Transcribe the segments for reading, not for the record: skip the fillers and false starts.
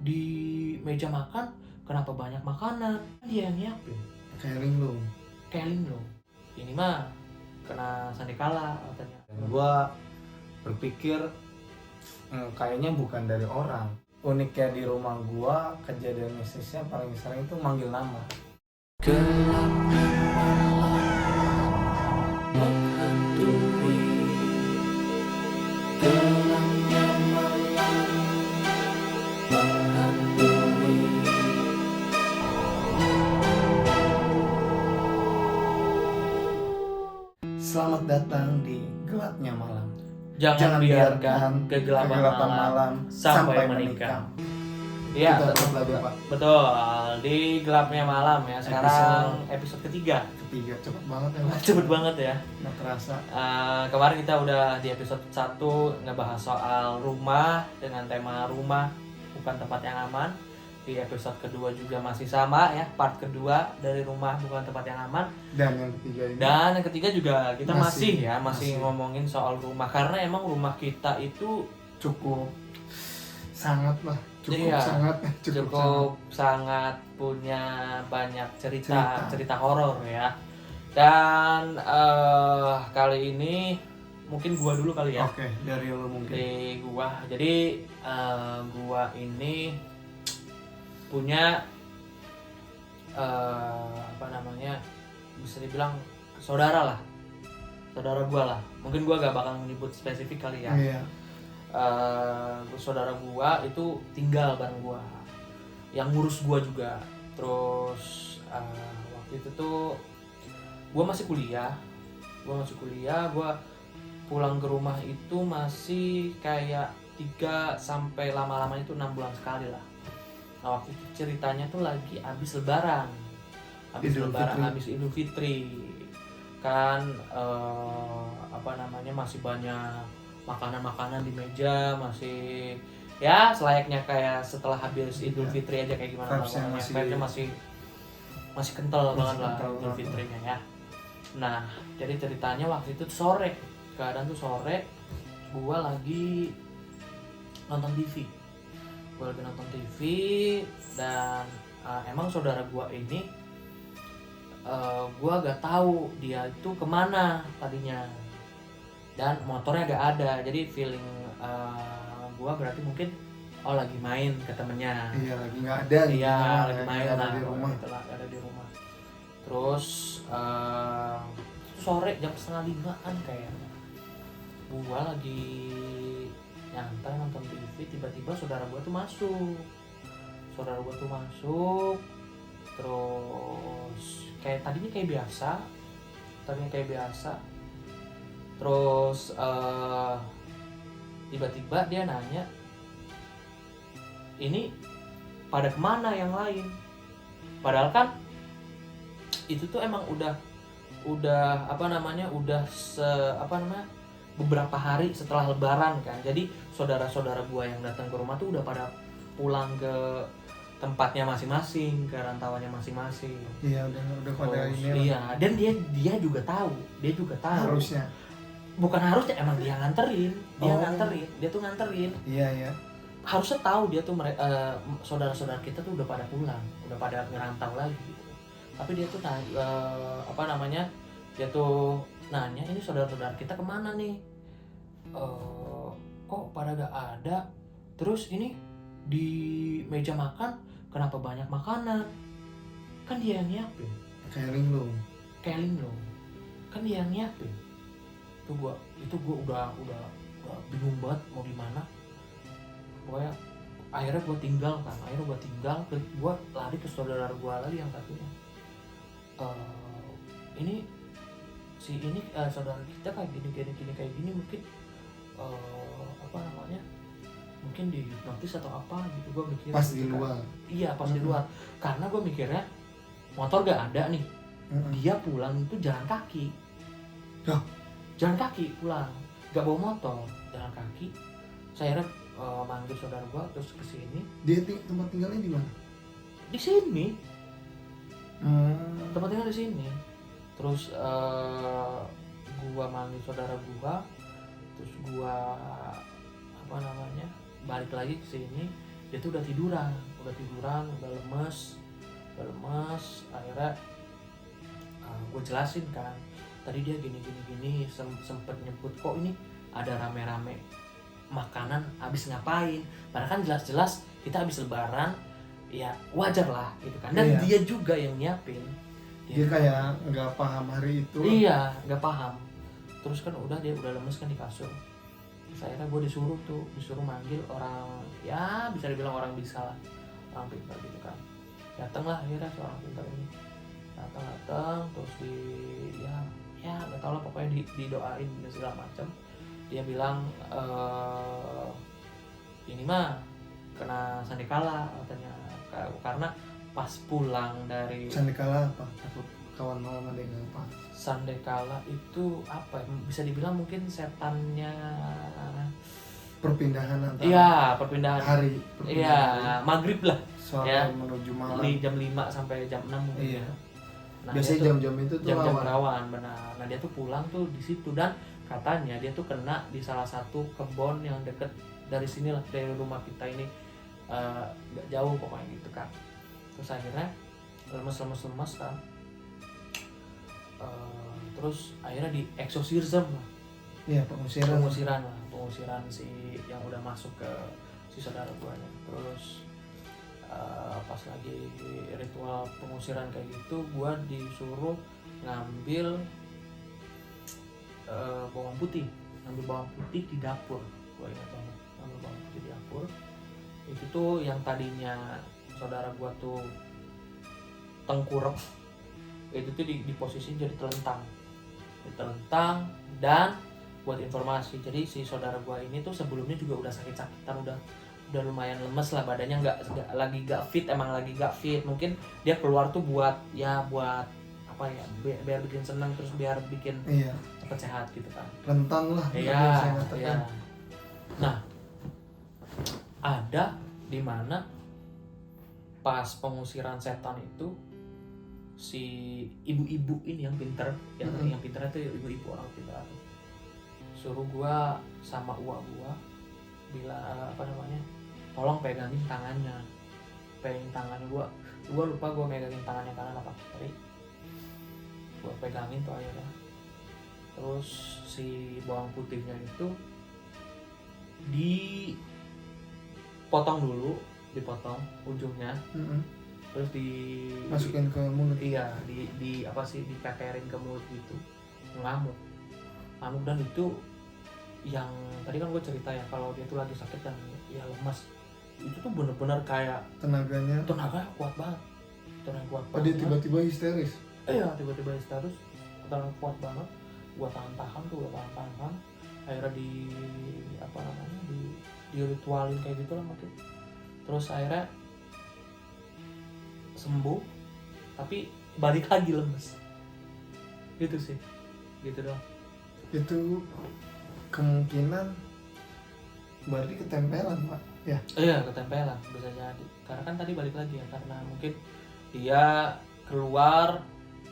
di meja makan kenapa banyak makanan? Dia yang nyiapin. Kayak linglung. Ini mah kena sandikala katanya. Gua berpikir kayaknya bukan dari orang. Uniknya di rumah gua, kejadian mistisnya paling sering itu manggil nama. Selamat datang di gelapnya malam. Jangan biarkan kegelapan malam sampai menikam. Iya, betul. Di gelapnya malam ya. Sekarang episode ketiga. Cepet banget ya. Cepet banget ya. Nggak kerasa. Kemarin kita udah di episode 1 ngebahas soal rumah dengan tema rumah bukan tempat yang aman. Di episode kedua juga masih sama ya, part kedua dari rumah bukan tempat yang aman. Dan yang ketiga ini. Dan yang ketiga juga kita masih ngomongin soal rumah karena emang rumah kita itu cukup sangat punya banyak cerita horor ya. Dan kali ini mungkin gua dulu kali ya. Oke, dari lo mungkin. Jadi gua ini punya bisa dibilang saudara gua lah. Mungkin gua gak bakal menyebut spesifik kali ya. Iya. Saudara gua itu tinggal bareng gua, yang ngurus gua juga. Terus waktu itu tuh gua masih kuliah, gua pulang ke rumah itu masih kayak 3 sampai lama-lama itu 6 bulan sekali lah. Nah, waktu itu ceritanya tuh lagi habis lebaran. Habis Idul Fitri. Kan masih banyak makanan-makanan di meja, masih ya selayaknya kayak setelah habis Idul Fitri aja kayak gimana vibe-nya masih kental banget lah Idul Fitrinya ya. Nah, jadi ceritanya waktu itu sore. Keadaan tuh sore, gua lagi nonton TV. Dan emang saudara gua ini gua gak tahu dia itu kemana tadinya, dan motornya gak ada. Jadi feeling gua berarti mungkin lagi main ke temennya. Iya, lagi nggak ada. Iya, lagi main lah di rumah. Ada di rumah. Terus sore jam 4:30 kayaknya, gua lagi nyantai nonton TV, tiba-tiba saudara gua tuh masuk. Terus tadinya kayak biasa. Terus tiba-tiba dia nanya, ini pada kemana yang lain? Padahal kan itu tuh emang udah beberapa hari setelah lebaran kan. Jadi saudara-saudara gua yang datang ke rumah tuh udah pada pulang ke tempatnya masing-masing, ke rantauannya masing-masing. Iya, udah pada ini. Iya, dan dia juga tahu. Harusnya. Bukan harusnya, emang dia nganterin. Dia tuh nganterin. Iya. Harusnya tahu dia tuh saudara-saudara kita tuh udah pada pulang, udah pada ngerantau lagi gitu. Tapi dia tuh dia tuh nanya, ini saudara-saudara kita kemana nih? Kok pada gak ada? Terus ini di meja makan kenapa banyak makanan? Kan dia yang nyiapin. Kayak linglung. Kan dia yang nyiapin. Itu gua udah bingung banget mau gimana. Pokoknya akhirnya gue tinggal, gue lari ke saudara gue lagi yang satunya. Ini saudara kita kayak gini mungkin mungkin dihipnotis atau apa gitu, gue mikir pas di luar. Iya, pas di luar, karena gue mikirnya motor gak ada nih. Dia pulang itu jalan kaki pulang, gak bawa motor, jalan kaki. Saya manggil saudara gua terus kesini. Dia tempat tinggalnya di mana? Di sini. Tempat tinggal di sini. Terus gua manggil saudara gua, terus gua balik lagi ke sini. dia tuh udah tiduran, udah lemes. Akhirnya gue jelasin kan, tadi dia gini, sempet nyebut kok ini ada rame-rame makanan habis ngapain, padahal kan jelas-jelas kita habis lebaran, ya wajar lah gitu kan, dan Iya. dia juga yang nyiapin. Dia kayak nggak paham hari itu. Iya, nggak paham. Terus kan dia udah lemes kan di kasur. Terus akhirnya gue disuruh manggil orang, ya bisa dibilang orang bisa lah, orang pintar gitu kan. Datanglah akhirnya seorang pintar ini, datang terus ya nggak tahu lah, pokoknya didoain dan segala macam. Dia bilang ini mah kena sandekala katanya, karena pas pulang dari Sandekala apa? Kawan malam ada yang apa? sandekala itu apa ya? Bisa dibilang mungkin setannya. Perpindahan antara Iya, perpindahan. hari. Iya, maghrib lah. Sore Ya. menuju malam. Di jam 5 sampai jam 6 mungkin. Iya. Nah, Biasanya dia tuh jam-jam itu tuh jam-jam rawan. rawan, benar. Nah, dia tuh pulang tuh di situ, dan katanya dia tuh kena di salah satu kebun yang deket dari sini lah, dari rumah kita ini, nggak jauh pokoknya gitu kan. Terus akhirnya lemes kan. Terus akhirnya di exorcism lah, Iya, pengusiran. pengusiran si yang udah masuk ke si saudara guanya. Terus pas lagi ritual pengusiran kayak gitu, gua disuruh ngambil bawang putih di dapur. Gua ingat banget, ngambil bawang putih di dapur. Itu tuh yang tadinya saudara gua tuh tengkurap, itu tuh di posisi jadi telentang. Dan buat informasi, jadi si saudara gua ini tuh sebelumnya juga udah sakit-sakitan, udah lumayan lemes lah badannya, nggak fit, emang lagi nggak fit. Mungkin dia keluar tuh buat apa ya, biar bikin senang, terus biar bikin Iya, cepet sehat gitu kan. rentan lah. Iya, saya katakan. iya. Nah, ada di mana pas pengusiran setan itu, si ibu-ibu ini yang pinter, yang pinter itu ibu-ibu orang pinter itu suruh gua sama uak gua bilang tolong pegangin tangannya gua lupa gua megangin tangannya kanan apa kiri, gua pegangin tuh akhirnya. Terus si bawang putihnya itu dipotong ujungnya, terus Masukin ke mulut. iya, dipeperin ke mulut gitu, ngamuk. Dan itu yang tadi kan gue cerita ya, kalau dia tuh lagi sakit dan ya lemas, itu tuh bener-bener kayak Tenaganya kuat banget. Oh, dia tiba-tiba histeris. Iya, tiba-tiba histeris, kuat banget. Gua tahan, akhirnya di ritualin kayak gitu lah mungkin. Terus akhirnya sembuh, tapi balik lagi lemes gitu sih, gitu doang. Itu kemungkinan berarti ketempelan, Pak. Ya. Iya, ketempelan bisa jadi, karena kan tadi balik lagi ya, karena mungkin dia keluar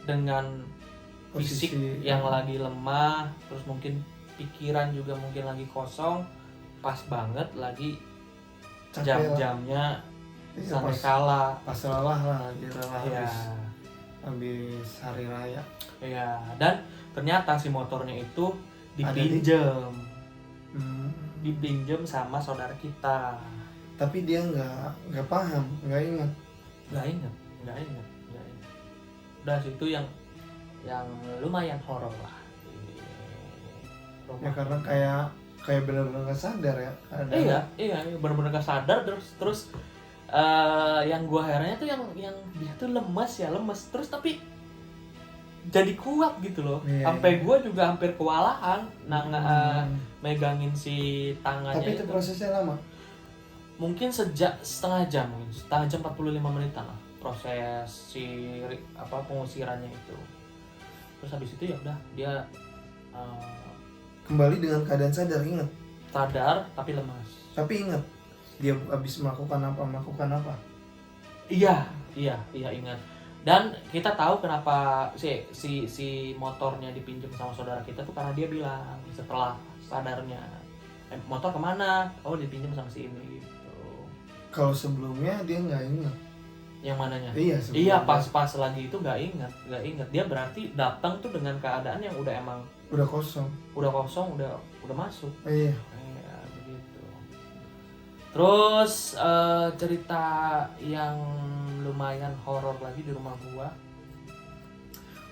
dengan fisik yang lagi lemah, terus mungkin pikiran juga mungkin lagi kosong, pas banget lagi jam-jamnya sandekala, pas lelah lah, ya. habis hari raya. Iya, dan ternyata si motornya itu dipinjam sama saudara kita. Tapi dia nggak paham, nggak ingat. Udah situ yang lumayan horor lah. Ya karena kayak benar-benar nggak sadar ya. Iya, benar-benar nggak sadar. Terus yang gua herannya tuh yang dia tuh lemes terus tapi jadi kuat gitu loh. Sampai gua juga hampir kewalahan megangin si tangannya. Tapi itu prosesnya lama. Mungkin setengah jam 45 menitan lah proses si pengusirannya itu. Terus habis itu ya udah dia kembali dengan keadaan sadar, ingat. Sadar tapi lemas. Tapi ingat dia habis melakukan apa? Iya Ingat. Dan kita tahu kenapa si motornya dipinjam sama saudara kita tuh, karena dia bilang setelah sadarnya, motor kemana? Oh, dipinjam sama si ini gitu. Kalau sebelumnya dia nggak ingat. Yang mananya? Iya, Iya, sebelumnya. pas lagi itu nggak ingat. Dia berarti datang tuh dengan keadaan yang udah emang Udah kosong. udah masuk. Iya. Ya, begitu. Terus cerita yang lumayan horor lagi di rumah gua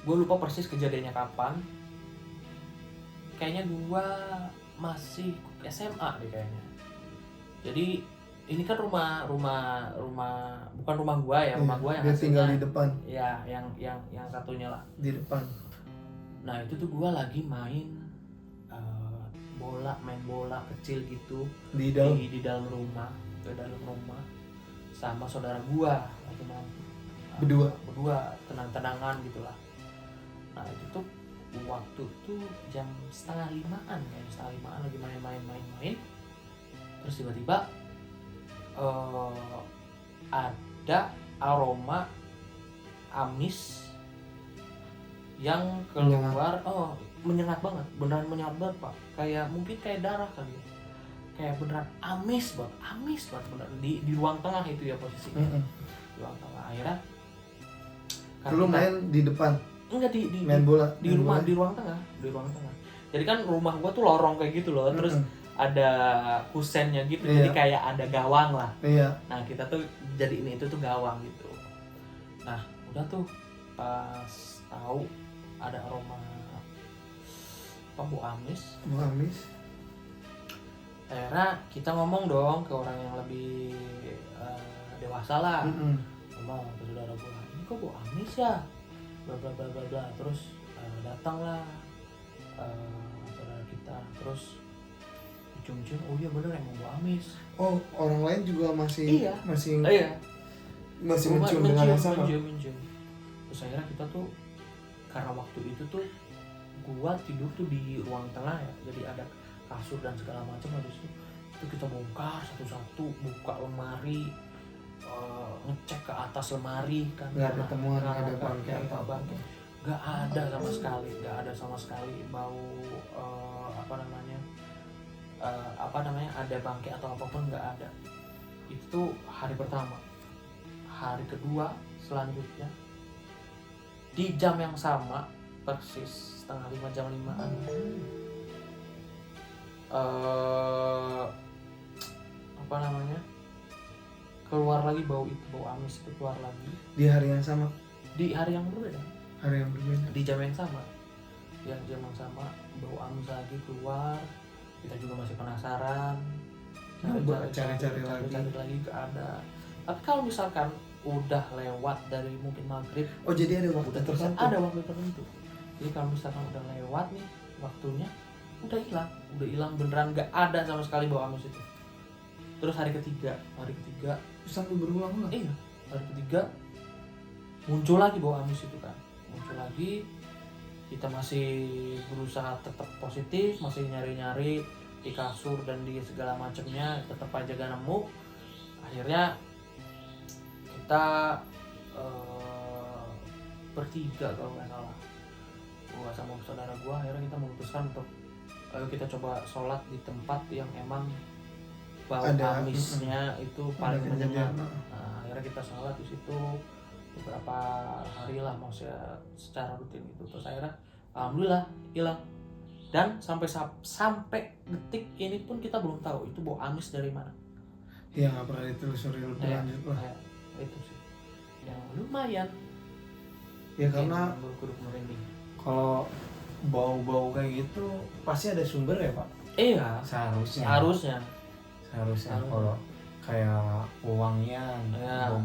lupa persis kejadiannya kapan. Kayaknya gua masih SMA deh kayaknya. Jadi ini kan rumah bukan rumah gua ya, rumah gua yang dia tinggal hasilnya- di depan. Ya, yang satunya lah. Di depan. Nah itu tuh gue lagi main main bola kecil gitu Di dalam. di dalam rumah, sama saudara gue lagi main berdua tenang-tenangan gitulah. Nah itu tuh waktu tuh jam 4:30 lagi main, terus tiba-tiba ada aroma amis yang keluar. Menyengat banget, beneran menyengat banget pak, mungkin kayak darah kali ya, kayak beneran amis banget beneran di ruang tengah itu ya posisinya. Di ruang tengah. Akhirnya Lu main di depan? Enggak, main bola di ruang tengah. Jadi kan rumah gua tuh lorong kayak gitu loh, terus ada kusennya gitu. Jadi kayak ada gawang lah. Nah kita tuh jadiin itu tuh gawang gitu. Nah udah tuh pas tahu ada aroma bau amis. Akhirnya kita ngomong dong ke orang yang lebih dewasa lah. Ngomong ke saudara gua, ini kok bau amis ya, bla bla bla bla bla. Terus datanglah saudara kita, terus dicium-cium, oh iya bener emang bau amis. Oh, orang lain juga masih Iya. masih mencium dengan yang sama. Mencium. Terus akhirnya kita tuh, karena waktu itu tuh gua tidur tuh di ruang tengah ya, jadi ada kasur dan segala macam. Habis itu kita bongkar satu-satu, buka lemari, ngecek ke atas lemari kan, nggak ada temuan, nggak ada bangkai nggak ada sama sekali bau ada bangkai atau apapun, nggak ada. Itu tuh hari pertama. Hari kedua selanjutnya di jam yang sama persis 4:30 jam 5-an keluar lagi bau amis itu keluar lagi di hari yang sama, di hari yang berbeda, di jam yang sama, bau amis lagi keluar. Kita juga masih penasaran, cari-cari lagi gak ada. Tapi kalau misalkan udah lewat dari mungkin maghrib, jadi ada waktu tertentu. Jadi kalau misalkan udah lewat nih waktunya, udah hilang beneran, gak ada sama sekali bau amis itu. Terus hari ketiga sampai berulang-ulang. Iya, hari ketiga muncul lagi bau amis itu kan. Kita masih berusaha tetap positif, masih nyari-nyari di kasur dan di segala macamnya, tetap aja gak nemu. Akhirnya kita bertiga kalau nggak salah, gua sama saudara gua, akhirnya kita memutuskan untuk ayo kita coba sholat di tempat yang emang bau amisnya itu paling menyengat. Nah, akhirnya kita sholat di situ beberapa hari lah, maksudnya secara rutin gitu. Terus akhirnya alhamdulillah hilang, dan sampai detik ini pun kita belum tahu itu bau amis dari mana. Iya, nggak pernah ditelusuri lebih lanjut lah. Itu sih yang lumayan ya, karena berkuruk merinding. Kalau bau-bau kayak gitu pasti ada sumber ya Pak? Iya, harusnya kalau kayak wangian,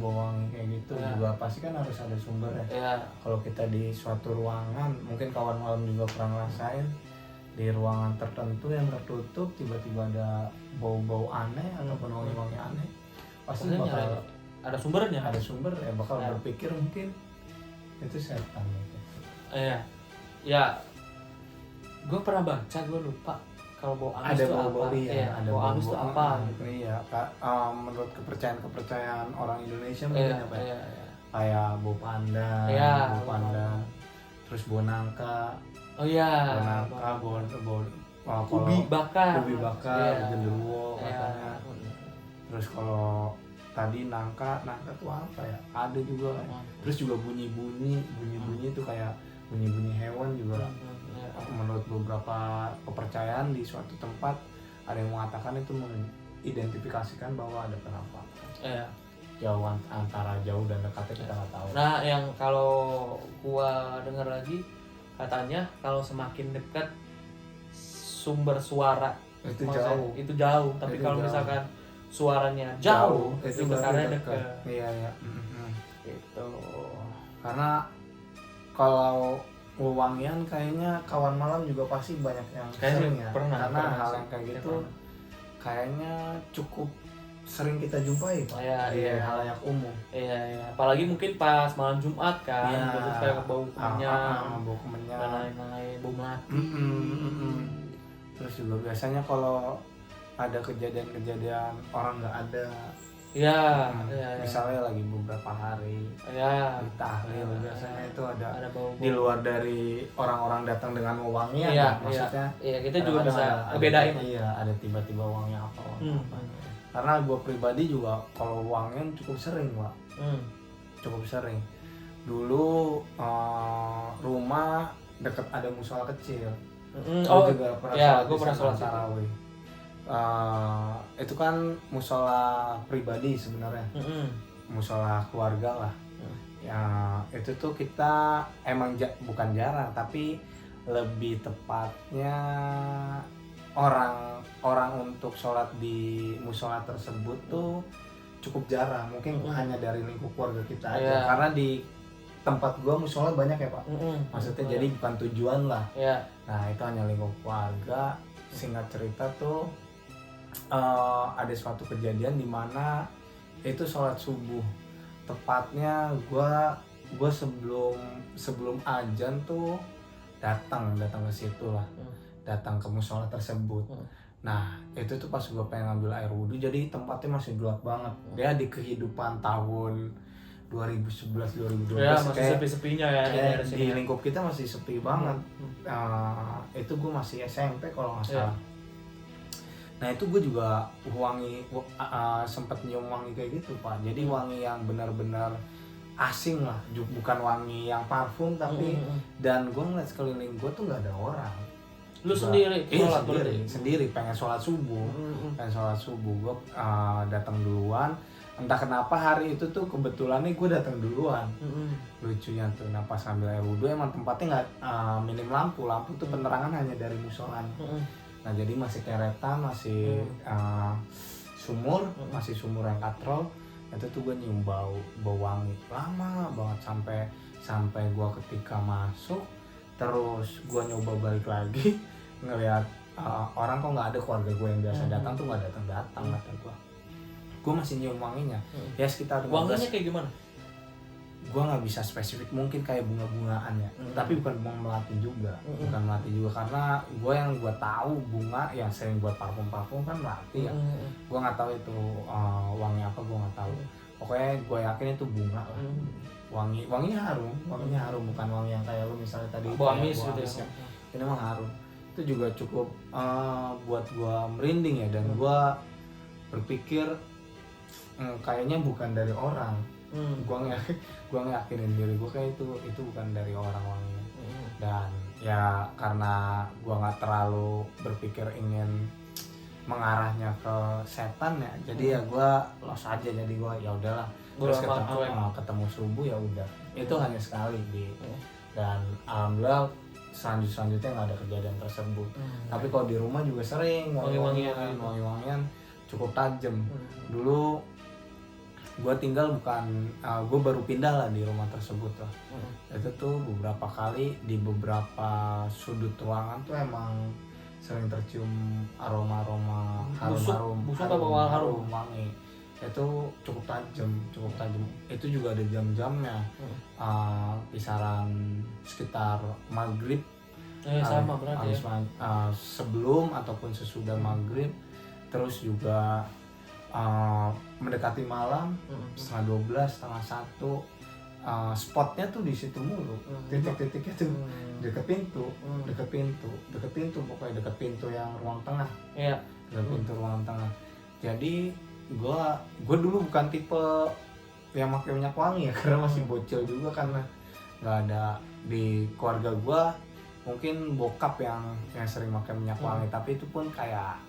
bau wangi kayak gitu juga pasti kan harus ada sumber ya. Kalau kita di suatu ruangan, mungkin kawan-kawan juga pernah ngerasain di ruangan tertentu yang tertutup tiba-tiba ada bau-bau aneh ataupun wangi-wangi aneh, pasti bakal ada sumbernya. Bakal berpikir mungkin itu setan gitu. Ya, gue pernah baca, gue lupa kalau bau amis itu apa. Ada bau amis itu apa? Iya, menurut kepercayaan orang Indonesia mungkin apa ya? Kayak bau pandan, terus bau nangka. Ubi bakar, genderuwo katanya. Terus kalau tadi nangka tuh apa ya, ada juga kan. Terus juga bunyi itu kayak bunyi hewan juga. Menurut beberapa kepercayaan di suatu tempat ada yang mengatakan itu mengidentifikasikan bahwa ada penampakan. Jauh, antara jauh dan dekatnya kita nggak tahu. Nah, yang kalau gua dengar lagi katanya kalau semakin dekat sumber suara itu jauh, tapi kalau misalkan suaranya jauh itu besarnya dekat. Iya. Gitu. Karena kalau wewangian kayaknya kawan malam juga pasti banyak yang sering ya. Karena hal yang kayak gitu kayaknya cukup sering kita jumpai Pak. Iya. Halayak umum. Iya. Apalagi mungkin pas malam Jumat kan, terus kayak bau kemenyan, dan lain-lain, bau melati. Terus juga biasanya kalau ada kejadian orang nggak ada. Iya. Misalnya lagi beberapa hari. Di tahlil biasanya itu ada bau. Di luar dari orang-orang datang dengan wewangian. Maksudnya. Iya, kita juga bisa bedain. Iya, ada tiba-tiba wangi apa. Karena gue pribadi juga kalau wangian cukup sering, Pak. Cukup sering. Dulu rumah deket ada musola kecil. Juga pernah sholat tarawih. Itu kan musola pribadi sebenarnya, musola keluarga lah. Ya itu tuh kita emang bukan jarang, tapi lebih tepatnya orang untuk sholat di musola tersebut tuh cukup jarang. Mungkin hanya dari lingkup keluarga kita aja. Karena di tempat gua musola banyak ya Pak. Maksudnya jadi bukan tujuan lah. Nah itu hanya lingkup keluarga. Singkat cerita tuh ada suatu kejadian di mana itu sholat subuh. Tepatnya gua sebelum azan tuh datang ke situ lah. Datang ke musola tersebut. Nah itu tuh pas gue pengen ngambil air wudhu, jadi tempatnya masih gelap banget. Dia di kehidupan tahun 2011-2012 masih sepi-sepinya ya. Di lingkup kita masih sepi banget. Itu gue masih SMP kalau nggak salah. Nah itu gue juga sempet nyium wangi kayak gitu Pak. Jadi wangi yang benar-benar asing lah, bukan wangi yang parfum tapi dan gue ngeliat sekeliling gue tuh nggak ada orang. Lu sendiri sendiri pengen sholat subuh. Gue datang duluan. Entah kenapa hari itu tuh kebetulannya gue datang duluan. Lucunya tuh, nah pas ngambil air wudhu emang tempatnya nggak minim lampu tuh penerangan hanya dari musolanya. Nah jadi masih keretan, masih sumur yang katrol. Itu tuh gue nyium bau wangi lama banget sampai gue ketika masuk, terus gue nyoba balik lagi ngelihat orang kok nggak ada, keluarga gue yang biasa datang tuh nggak datang kata gue masih nyium wanginya. Ya sekitar 15. Wanginya kayak gimana? Gue nggak bisa spesifik, mungkin kayak bunga-bungaan ya. Tapi bukan bunga melati juga, karena yang gue tahu bunga yang sering buat parfum kan melati ya. Gue nggak tahu itu wangi apa, gue nggak tahu. Pokoknya gue yakin itu bunga lah. Wanginya harum, bukan wangi yang kayak lu misalnya tadi bau amis gitu ya. Ini emang harum. Itu juga cukup buat gue merinding ya, dan gue berpikir kayaknya bukan dari orang. Gue ngeyakinin diri gue kayak itu bukan dari orang wanginya. Dan ya karena gue nggak terlalu berpikir ingin mengarahnya ke setan ya, jadi ya gue los aja. Jadi gue ya udahlah, terus ketemu subuh ya udah. Itu hanya sekali dan alhamdulillah selanjutnya nggak ada kejadian tersebut. Tapi kalau di rumah juga sering wangi-wangian cukup tajam. Dulu gue gue baru pindah lah di rumah tersebut lah. Itu tuh beberapa kali di beberapa sudut ruangan tuh emang sering tercium aroma harum wangi. Itu cukup tajam. Itu juga ada jam-jamnya. Kisaran sekitar maghrib. Sama berarti ya. Sebelum ataupun sesudah maghrib. Terus juga mendekati malam, setengah 12, setengah 1, spotnya tuh di situ mulu. Titik-titiknya tuh deket pintu, pokoknya deket pintu yang ruang tengah. Deket pintu ruang tengah. Jadi gue dulu bukan tipe yang pakai minyak wangi ya, karena masih bocil juga, karena nggak ada di keluarga gue. Mungkin bokap yang sering pakai minyak wangi, tapi itu pun kayak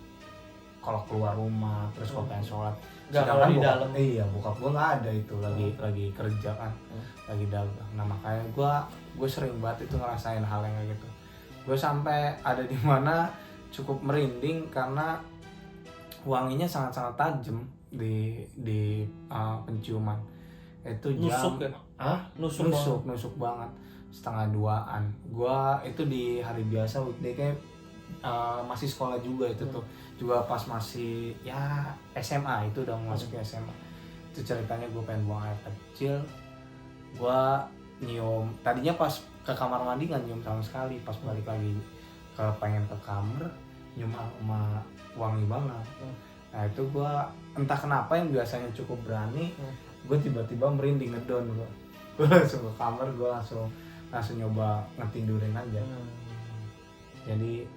kalau keluar rumah terus kalau pengen sholat. Sedangkan di dalam. Iya, bokap gue nggak ada itu, lagi kerja kan, lagi dagang. Nah makanya gue sering banget itu ngerasain hal yang kayak gitu. Gue sampai ada di mana cukup merinding karena wanginya sangat-sangat tajam di penciuman. Itu jam nusuk ya? Nusuk banget. 1:30-an. Gua itu di hari biasa, weekday kayak masih sekolah juga itu tuh. Juga pas masih ya SMA, itu udah masuk ke SMA. Itu ceritanya gue pengen buang air kecil. Gua nyium, tadinya pas ke kamar mandi nggak nyium sama sekali, pas balik lagi pengen ke kamar nyium aroma wangi banget. Nah itu gue entah kenapa yang biasanya cukup berani, gue tiba-tiba merinding, ngedon gue langsung ke kamar, gue langsung nyoba ngetidurin aja. Jadi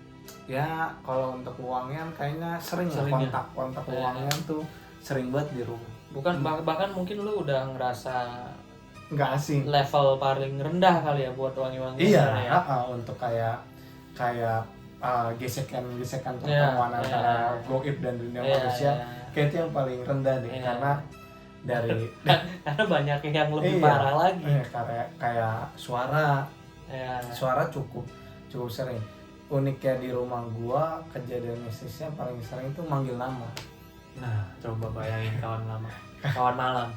ya kalau untuk wangian kayaknya sering ya, kontak wangian tuh sering banget di rumah. Bukan bahkan mungkin lu udah ngerasa nggak asing, level paling rendah kali ya buat wangi-wangian. Iya, untuk kayak gesekan pertemuan antara goib dan dunia manusia, kayak itu yang paling rendah deh. Karena karena banyak yang lebih parah lagi. Kayak suara cukup sering. Uniknya di rumah gua, kejadian mistisnya paling sering itu manggil nama. Nah, coba bayangin kawan malam.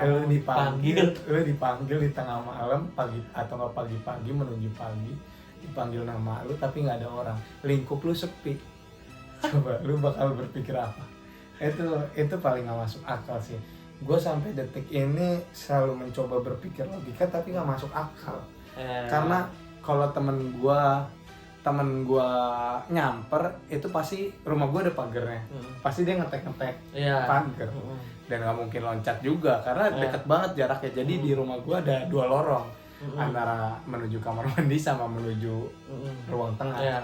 Lu dipanggil di tengah malam, pagi atau nggak pagi menuju pagi, dipanggil nama lu tapi nggak ada orang, lingkup lu sepi. Coba lu bakal berpikir apa? Itu paling nggak masuk akal sih. Gue sampai detik ini selalu mencoba berpikir logika tapi nggak masuk akal. Karena kalau temen gue nyamper, itu pasti rumah gue ada pagernya, pasti dia ngetek pagar, dan nggak mungkin loncat juga karena deket banget jaraknya. Jadi di rumah gue ada 2 lorong, antara menuju kamar mandi sama menuju ruang tengah.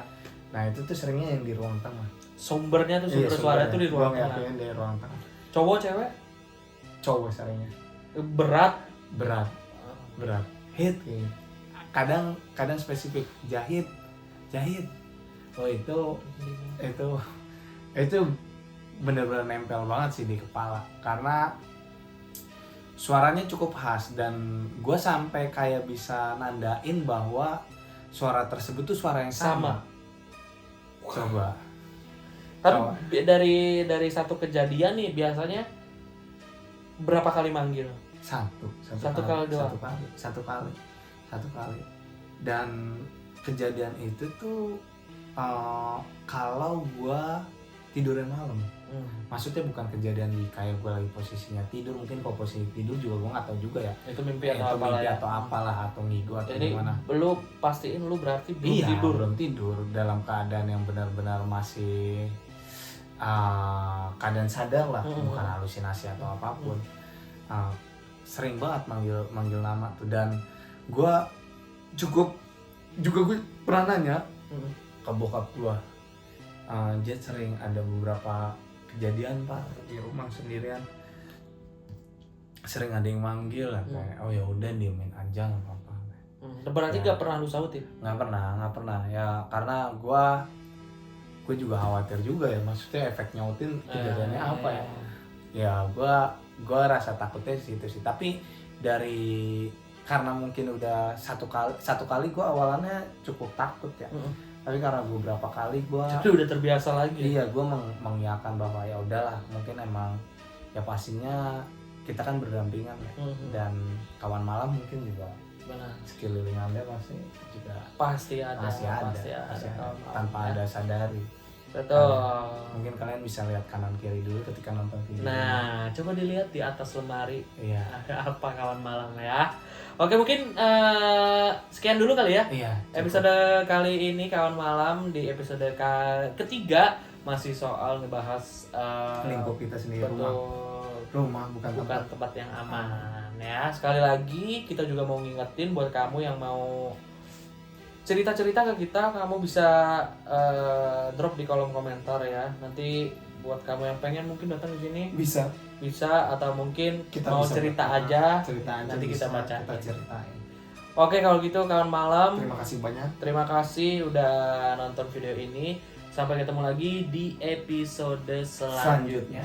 Nah itu tuh seringnya yang di ruang tengah. Sumber suara itu di ruang tengah. Di ruang tengah. Cowok cewek? Cowok seringnya. Berat. Hit gitu. Kadang spesifik jahit. Oh itu bener-bener nempel banget sih di kepala, karena suaranya cukup khas dan gue sampai kayak bisa nandain bahwa suara tersebut tuh suara yang sama. Coba. Tapi dari satu kejadian nih biasanya berapa kali manggil? Satu kali. Dan kejadian itu tuh kalau gue tiduran malam. Maksudnya bukan kejadian di kayak gue lagi posisinya tidur, mungkin kalau posisi tidur juga gue nggak tahu juga ya. Itu mimpi atau apalah atau ngigo atau jadi, gimana. Lu pastiin lu berarti belum tidur dalam keadaan yang benar-benar masih keadaan sadar lah, bukan halusinasi atau apapun. Sering banget manggil nama tuh, dan gue gue pernah nanya ke bokap gue. Jet sering ada beberapa kejadian pak di rumah sendirian, sering ada yang manggil kayak oh ya udah diemin aja nggak apa-apa. Berarti nggak pernah lu sautin? Nggak pernah ya, karena gue juga khawatir juga ya, maksudnya efek nyautin kejadiannya apa ya. Ya gue rasa takutnya situ sih, tapi karena mungkin udah satu kali gue awalannya cukup takut ya. Tapi karena beberapa kali itu udah terbiasa lagi. Iya, gue mengiyakan bahwa ya udahlah, mungkin emang ya pastinya kita kan berdampingan ya. Dan kawan malam mungkin juga benar, sekeliling Anda pasti ada tanpa ada sadari. Betul. Mungkin kalian bisa lihat kanan kiri dulu ketika nonton video. Nah, coba dilihat di atas lemari. Iya. Ada apa kawan malam ya? Oke, mungkin sekian dulu kali ya. Iya. Episode kali ini kawan malam, di episode ketiga masih soal ngebahas lingkup kita sendiri, rumah bukan tempat yang aman ya. Sekali lagi kita juga mau ngingetin buat kamu yang mau cerita-cerita ke kita, kamu bisa drop di kolom komentar ya. Nanti buat kamu yang pengen mungkin datang ke sini bisa atau mungkin kita mau bisa cerita aja nanti kita baca. Kita ceritain. Oke, kalau gitu kawan malam. Terima kasih banyak. Terima kasih udah nonton video ini. Sampai ketemu lagi di episode selanjutnya.